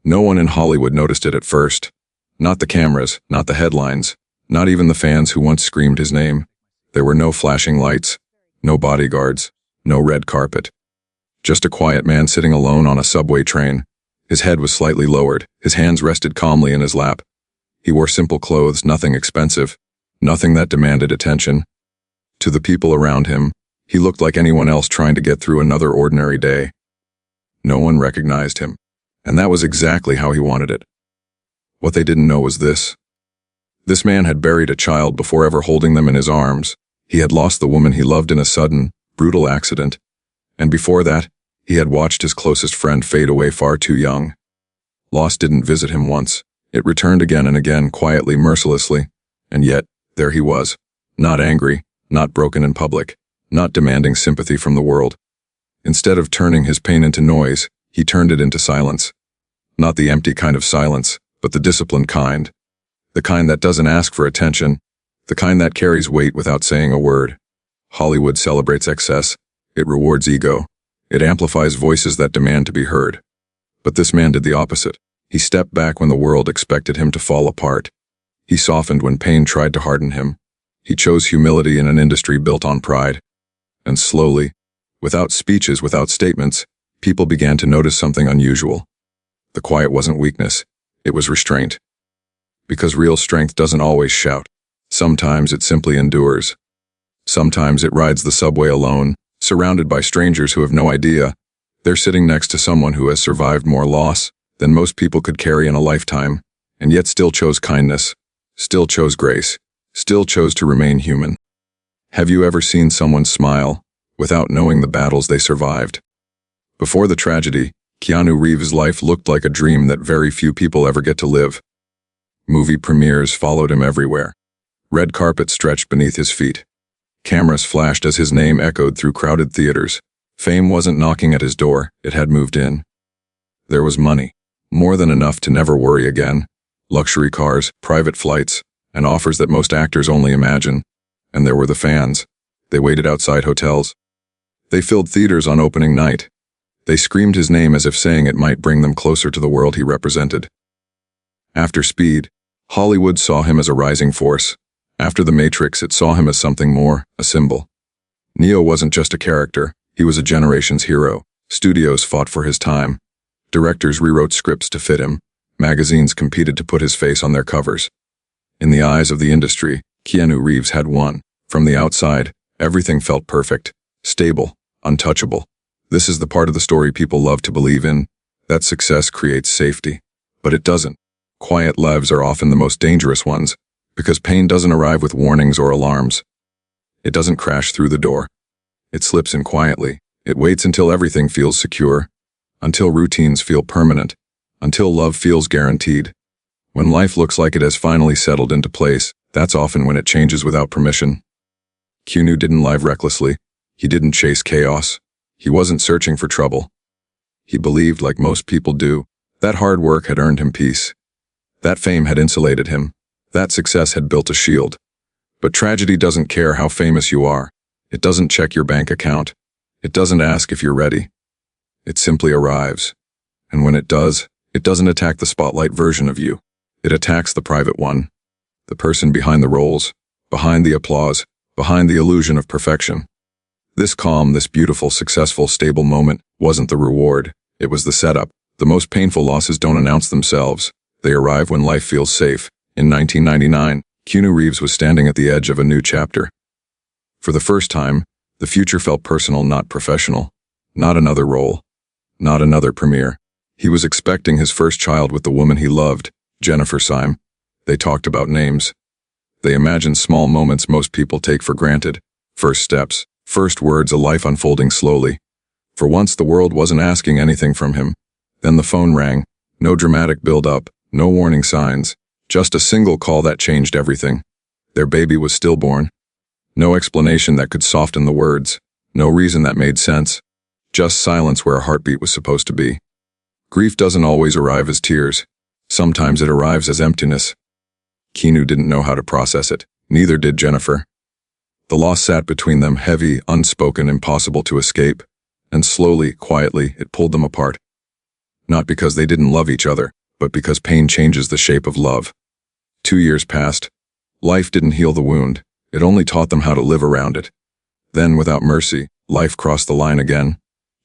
No one in Hollywood noticed it at first. Not the cameras, not the headlines, not even the fans who once screamed his name. There were no flashing lights, no bodyguards, no red carpet. Just a quiet man sitting alone on a subway train. His head was slightly lowered, his hands rested calmly in his lap. He wore simple clothes, nothing expensive, nothing that demanded attention. To the people around him, he looked like anyone else trying to get through another ordinary day. No one recognized him, and that was exactly how he wanted it. What they didn't know was this. This man had buried a child before ever holding them in his arms. He had lost the woman he loved in a sudden, brutal accident. And before that, he had watched his closest friend fade away far too young. Loss didn't visit him once. It returned again and again, quietly, mercilessly. And yet, there he was. Not angry, not broken in public, not demanding sympathy from the world. Instead of turning his pain into noise, he turned it into silence. Not the empty kind of silence, but the disciplined kind. The kind that doesn't ask for attention. The kind that carries weight without saying a word. Hollywood celebrates excess. It rewards ego. It amplifies voices that demand to be heard. But this man did the opposite. He stepped back when the world expected him to fall apart. He softened when pain tried to harden him. He chose humility in an industry built on pride. And slowly, without speeches, without statements, people began to notice something unusual. The quiet wasn't weakness. It was restraint. Because real strength doesn't always shout. Sometimes it simply endures. Sometimes it rides the subway alone, surrounded by strangers who have no idea they're sitting next to someone who has survived more loss than most people could carry in a lifetime, and yet still chose kindness, still chose grace, still chose to remain human. Have you ever seen someone smile without knowing the battles they survived? Before the tragedy, Keanu Reeves' life looked like a dream that very few people ever get to live. Movie premieres followed him everywhere. Red carpet stretched beneath his feet. Cameras flashed as his name echoed through crowded theaters. Fame wasn't knocking at his door, it had moved in. There was money, more than enough to never worry again. Luxury cars, private flights, and offers that most actors only imagine. And there were the fans. They waited outside hotels. They filled theaters on opening night. They screamed his name as if saying it might bring them closer to the world he represented. After Speed, Hollywood saw him as a rising force. After The Matrix, it saw him as something more, a symbol. Neo wasn't just a character, he was a generation's hero. Studios fought for his time. Directors rewrote scripts to fit him. Magazines competed to put his face on their covers. In the eyes of the industry, Keanu Reeves had won. From the outside, everything felt perfect, stable, untouchable. This is the part of the story people love to believe in, that success creates safety. But it doesn't. Quiet lives are often the most dangerous ones, because pain doesn't arrive with warnings or alarms. It doesn't crash through the door. It slips in quietly. It waits until everything feels secure, until routines feel permanent, until love feels guaranteed. When life looks like it has finally settled into place, that's often when it changes without permission. Keanu didn't live recklessly. He didn't chase chaos. He wasn't searching for trouble. He believed, like most people do, that hard work had earned him peace. That fame had insulated him. That success had built a shield. But tragedy doesn't care how famous you are. It doesn't check your bank account. It doesn't ask if you're ready. It simply arrives. And when it does, it doesn't attack the spotlight version of you. It attacks the private one. The person behind the roles, behind the applause, behind the illusion of perfection. This calm, this beautiful, successful, stable moment wasn't the reward. It was the setup. The most painful losses don't announce themselves. They arrive when life feels safe. In 1999, Keanu Reeves was standing at the edge of a new chapter. For the first time, the future felt personal, not professional. Not another role. Not another premiere. He was expecting his first child with the woman he loved, Jennifer Syme. They talked about names. They imagined small moments most people take for granted. First steps, first words, a life unfolding slowly. For once, the world wasn't asking anything from him. Then the phone rang. No dramatic build-up, no warning signs. Just a single call that changed everything. Their baby was stillborn. No explanation that could soften the words. No reason that made sense. Just silence where a heartbeat was supposed to be. Grief doesn't always arrive as tears. Sometimes it arrives as emptiness. Keanu didn't know how to process it. Neither did Jennifer. The loss sat between them, heavy, unspoken, impossible to escape. And slowly, quietly, it pulled them apart. Not because they didn't love each other, but because pain changes the shape of love. 2 years passed. Life didn't heal the wound. It only taught them how to live around it. Then, without mercy, life crossed the line again.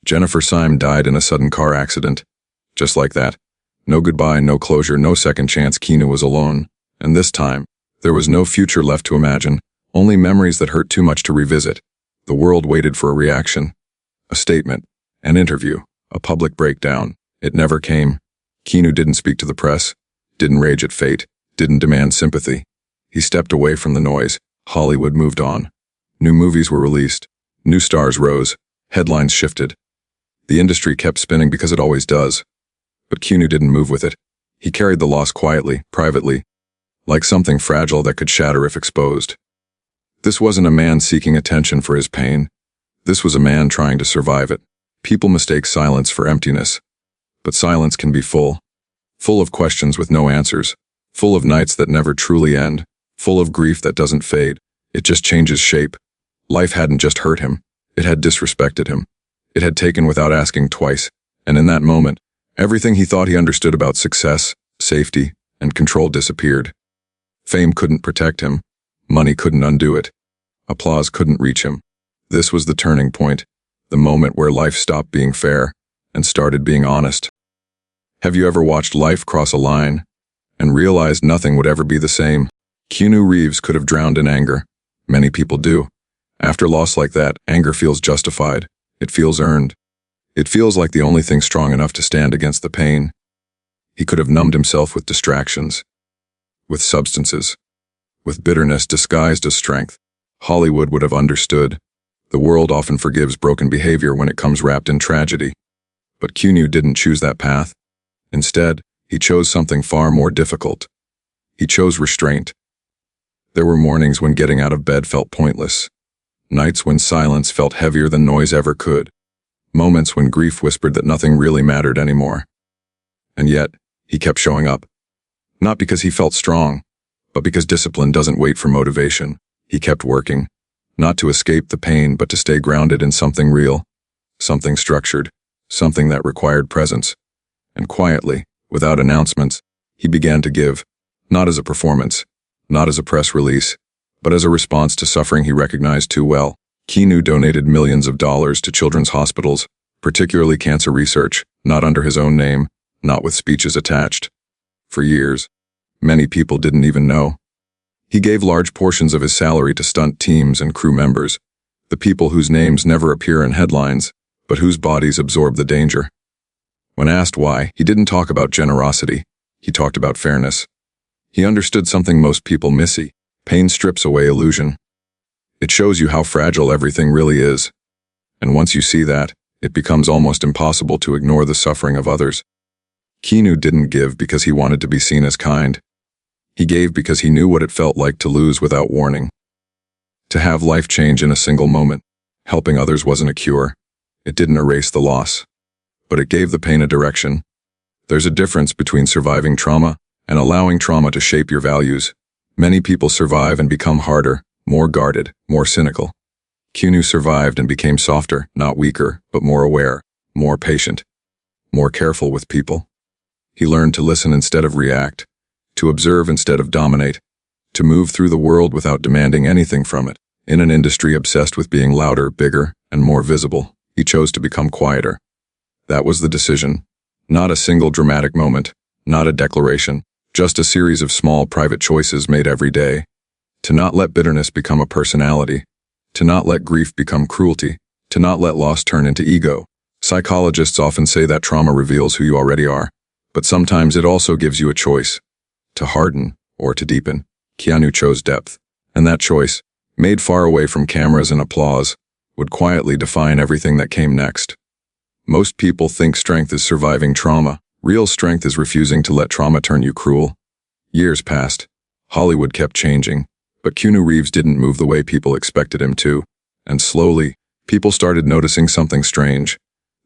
Jennifer Syme died in a sudden car accident. Just like that. No goodbye, no closure, no second chance. Keanu was alone. And this time, there was no future left to imagine, only memories that hurt too much to revisit. The world waited for a reaction. A statement. An interview. A public breakdown. It never came. Keanu didn't speak to the press. Didn't rage at fate. Didn't demand sympathy. He stepped away from the noise. Hollywood moved on. New movies were released. New stars rose. Headlines shifted. The industry kept spinning because it always does. But Keanu didn't move with it. He carried the loss quietly, privately, like something fragile that could shatter if exposed. This wasn't a man seeking attention for his pain. This was a man trying to survive it. People mistake silence for emptiness. But silence can be full. Full of questions with no answers. Full of nights that never truly end. Full of grief that doesn't fade. It just changes shape. Life hadn't just hurt him. It had disrespected him. It had taken without asking twice. And in that moment, everything he thought he understood about success, safety, and control disappeared. Fame couldn't protect him. Money couldn't undo it. Applause couldn't reach him. This was the turning point, the moment where life stopped being fair and started being honest. Have you ever watched life cross a line and realized nothing would ever be the same? Keanu Reeves could have drowned in anger. Many people do. After loss like that, anger feels justified. It feels earned. It feels like the only thing strong enough to stand against the pain. He could have numbed himself with distractions, with substances, with bitterness disguised as strength. Hollywood would have understood. The world often forgives broken behavior when it comes wrapped in tragedy. But Keanu didn't choose that path. Instead, he chose something far more difficult. He chose restraint. There were mornings when getting out of bed felt pointless. Nights when silence felt heavier than noise ever could. Moments when grief whispered that nothing really mattered anymore. And yet, he kept showing up. Not because he felt strong, but because discipline doesn't wait for motivation. He kept working, not to escape the pain, but to stay grounded in something real, something structured, something that required presence. And quietly, without announcements, he began to give, not as a performance, not as a press release, but as a response to suffering he recognized too well. Keanu donated millions of dollars to children's hospitals, particularly cancer research, not under his own name, not with speeches attached. For years, many people didn't even know. He gave large portions of his salary to stunt teams and crew members, the people whose names never appear in headlines, but whose bodies absorb the danger. When asked why, he didn't talk about generosity. He talked about fairness. He understood something most people miss. Pain strips away illusion. It shows you how fragile everything really is. And once you see that, it becomes almost impossible to ignore the suffering of others. Keanu didn't give because he wanted to be seen as kind. He gave because he knew what it felt like to lose without warning. To have life change in a single moment. Helping others wasn't a cure. It didn't erase the loss. But it gave the pain a direction. There's a difference between surviving trauma and allowing trauma to shape your values. Many people survive and become harder, more guarded, more cynical. Keanu survived and became softer, not weaker, but more aware, more patient, more careful with people. He learned to listen instead of react, to observe instead of dominate, to move through the world without demanding anything from it. In an industry obsessed with being louder, bigger, and more visible, he chose to become quieter. That was the decision. Not a single dramatic moment, not a declaration, just a series of small private choices made every day. To not let bitterness become a personality, to not let grief become cruelty, to not let loss turn into ego. Psychologists often say that trauma reveals who you already are, but sometimes it also gives you a choice, to harden or to deepen. Keanu chose depth, and that choice, made far away from cameras and applause, would quietly define everything that came next. Most people think strength is surviving trauma. Real strength is refusing to let trauma turn you cruel. Years passed. Hollywood kept changing, but Keanu Reeves didn't move the way people expected him to. And slowly, people started noticing something strange.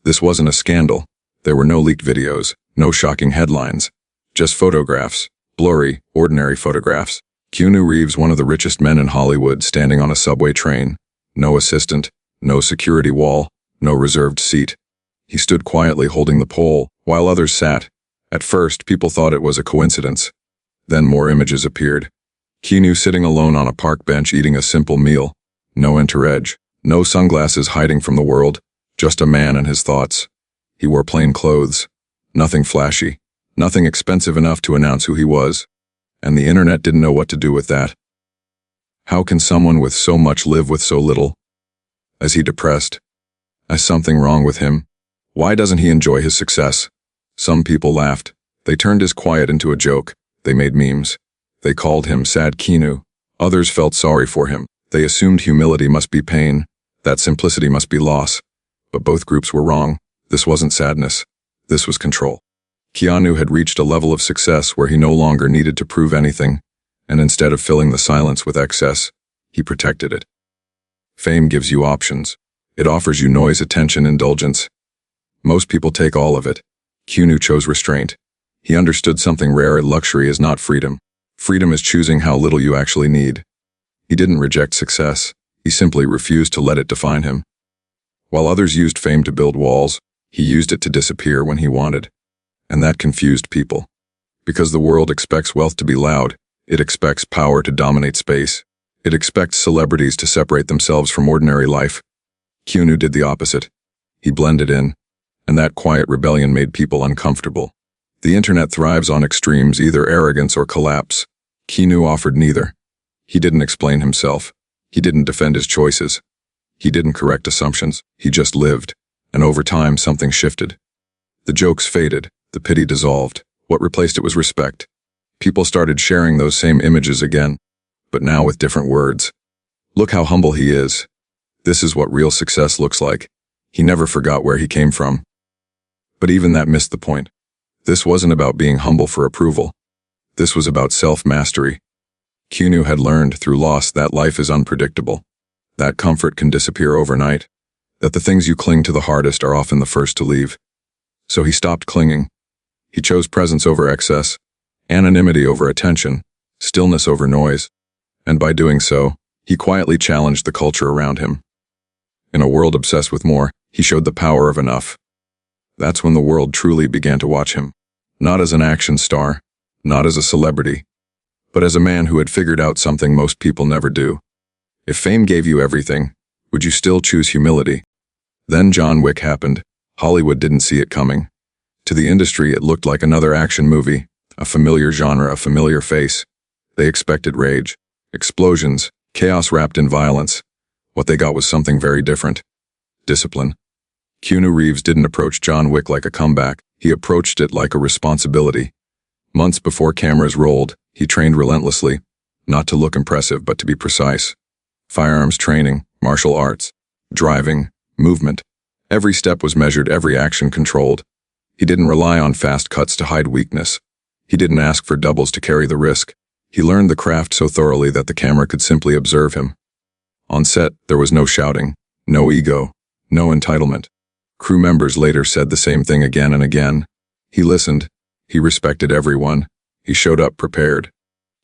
This wasn't a scandal. There were no leaked videos, no shocking headlines. Just photographs. Blurry, ordinary photographs. Keanu Reeves, one of the richest men in Hollywood, standing on a subway train. No assistant, no security wall, no reserved seat. He stood quietly holding the pole, while others sat. At first, people thought it was a coincidence. Then more images appeared. Keanu sitting alone on a park bench eating a simple meal. No entourage, no sunglasses hiding from the world, just a man and his thoughts. He wore plain clothes. Nothing flashy. Nothing expensive enough to announce who he was. And the internet didn't know what to do with that. How can someone with so much live with so little? Is he depressed? Is something wrong with him? Why doesn't he enjoy his success? Some people laughed. They turned his quiet into a joke. They made memes. They called him Sad Keanu. Others felt sorry for him. They assumed humility must be pain, that simplicity must be loss. But both groups were wrong. This wasn't sadness. This was control. Keanu had reached a level of success where he no longer needed to prove anything, and instead of filling the silence with excess, he protected it. Fame gives you options. It offers you noise, attention, indulgence. Most people take all of it. Keanu chose restraint. He understood something rare: luxury is not freedom. Freedom is choosing how little you actually need. He didn't reject success. He simply refused to let it define him. While others used fame to build walls, he used it to disappear when he wanted. And that confused people. Because the world expects wealth to be loud, it expects power to dominate space. It expects celebrities to separate themselves from ordinary life. Keanu did the opposite. He blended in, and that quiet rebellion made people uncomfortable. The internet thrives on extremes, either arrogance or collapse. Keanu offered neither. He didn't explain himself. He didn't defend his choices. He didn't correct assumptions. He just lived, and over time something shifted. The jokes faded. The pity dissolved. What replaced it was respect. People started sharing those same images again, but now with different words. Look how humble he is. This is what real success looks like. He never forgot where he came from. But even that missed the point. This wasn't about being humble for approval. This was about self-mastery. Keanu had learned through loss that life is unpredictable, that comfort can disappear overnight, that the things you cling to the hardest are often the first to leave. So he stopped clinging. He chose presence over excess, anonymity over attention, stillness over noise, and by doing so, he quietly challenged the culture around him. In a world obsessed with more, he showed the power of enough. That's when the world truly began to watch him, not as an action star, not as a celebrity, but as a man who had figured out something most people never do. If fame gave you everything, would you still choose humility? Then John Wick happened. Hollywood didn't see it coming. To the industry, it looked like another action movie, a familiar genre, a familiar face. They expected rage, explosions, chaos wrapped in violence. What they got was something very different. Discipline. Keanu Reeves didn't approach John Wick like a comeback. He approached it like a responsibility. Months before cameras rolled, he trained relentlessly, not to look impressive but to be precise. Firearms training, martial arts, driving, movement. Every step was measured, every action controlled. He didn't rely on fast cuts to hide weakness. He didn't ask for doubles to carry the risk. He learned the craft so thoroughly that the camera could simply observe him. On set, there was no shouting, no ego, no entitlement. Crew members later said the same thing again and again. He listened. He respected everyone. He showed up prepared.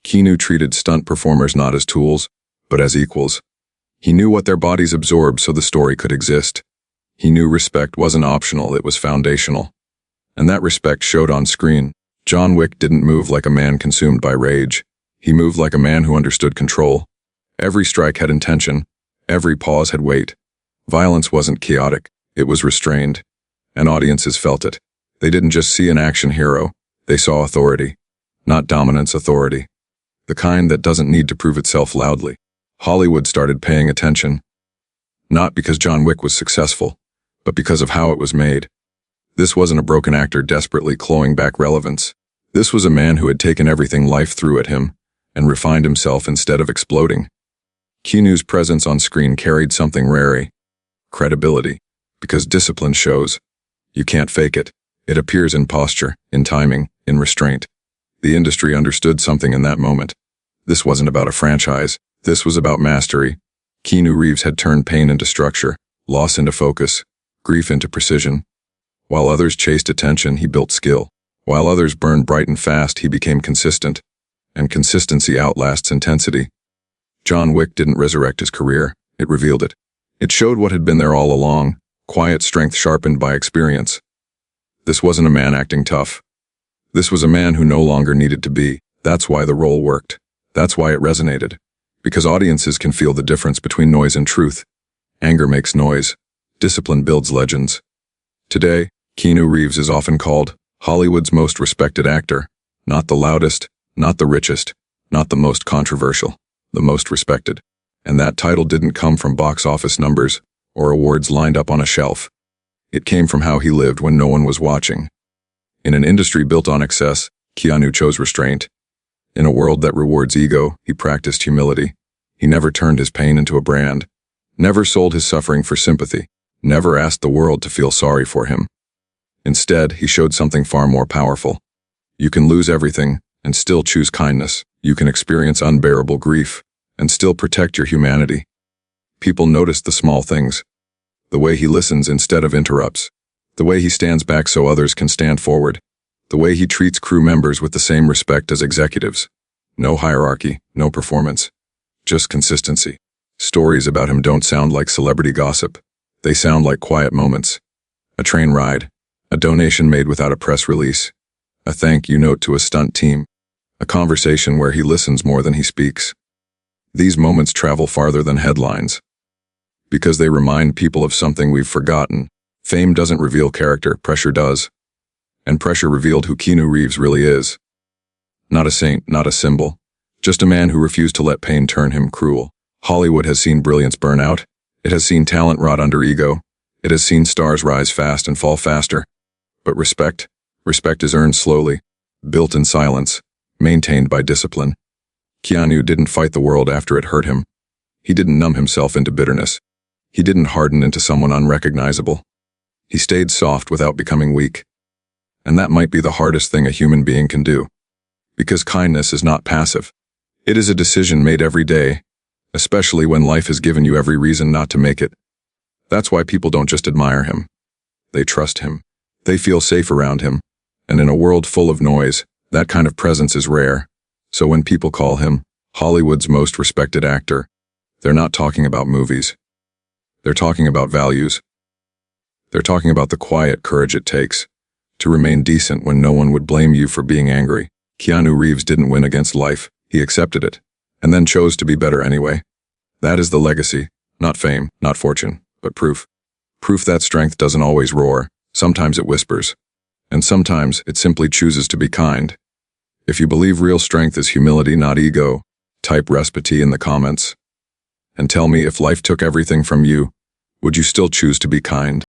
Keanu treated stunt performers not as tools, but as equals. He knew what their bodies absorbed so the story could exist. He knew respect wasn't optional, it was foundational. And that respect showed on screen. John Wick didn't move like a man consumed by rage. He moved like a man who understood control. Every strike had intention. Every pause had weight. Violence wasn't chaotic. It was restrained. And audiences felt it. They didn't just see an action hero. They saw authority. Not dominance, authority. The kind that doesn't need to prove itself loudly. Hollywood started paying attention. Not because John Wick was successful, but because of how it was made. This wasn't a broken actor desperately clawing back relevance. This was a man who had taken everything life threw at him and refined himself instead of exploding. Keanu's presence on screen carried something rare: credibility, because discipline shows. You can't fake it. It appears in posture, in timing, in restraint. The industry understood something in that moment. This wasn't about a franchise. This was about mastery. Keanu Reeves had turned pain into structure, loss into focus, grief into precision. While others chased attention, he built skill. While others burned bright and fast, he became consistent. And consistency outlasts intensity. John Wick didn't resurrect his career. It revealed it. It showed what had been there all along, quiet strength sharpened by experience. This wasn't a man acting tough. This was a man who no longer needed to be. That's why the role worked. That's why it resonated. Because audiences can feel the difference between noise and truth. Anger makes noise. Discipline builds legends. Today, Keanu Reeves is often called Hollywood's most respected actor. Not the loudest, not the richest, not the most controversial, the most respected. And that title didn't come from box office numbers or awards lined up on a shelf. It came from how he lived when no one was watching. In an industry built on excess, Keanu chose restraint. In a world that rewards ego, he practiced humility. He never turned his pain into a brand, never sold his suffering for sympathy, never asked the world to feel sorry for him. Instead, he showed something far more powerful. You can lose everything and still choose kindness. You can experience unbearable grief and still protect your humanity. People notice the small things. The way he listens instead of interrupts. The way he stands back so others can stand forward. The way he treats crew members with the same respect as executives. No hierarchy, no performance. Just consistency. Stories about him don't sound like celebrity gossip. They sound like quiet moments. A train ride. A donation made without a press release. A thank you note to a stunt team. A conversation where he listens more than he speaks. These moments travel farther than headlines. Because they remind people of something we've forgotten. Fame doesn't reveal character, pressure does. And pressure revealed who Keanu Reeves really is. Not a saint, not a symbol. Just a man who refused to let pain turn him cruel. Hollywood has seen brilliance burn out. It has seen talent rot under ego. It has seen stars rise fast and fall faster. But respect is earned slowly, built in silence, maintained by discipline. Keanu didn't fight the world after it hurt him. He didn't numb himself into bitterness. He didn't harden into someone unrecognizable. He stayed soft without becoming weak. And that might be the hardest thing a human being can do. Because kindness is not passive. It is a decision made every day, especially when life has given you every reason not to make it. That's why people don't just admire him. They trust him. They feel safe around him. And in a world full of noise, that kind of presence is rare. So when people call him Hollywood's most respected actor, they're not talking about movies. They're talking about values. They're talking about the quiet courage it takes to remain decent when no one would blame you for being angry. Keanu Reeves didn't win against life. He accepted it, and then chose to be better anyway. That is the legacy, not fame, not fortune, but proof. Proof that strength doesn't always roar. Sometimes it whispers. And sometimes it simply chooses to be kind. If you believe real strength is humility, not ego, type respite in the comments. And tell me, if life took everything from you, would you still choose to be kind?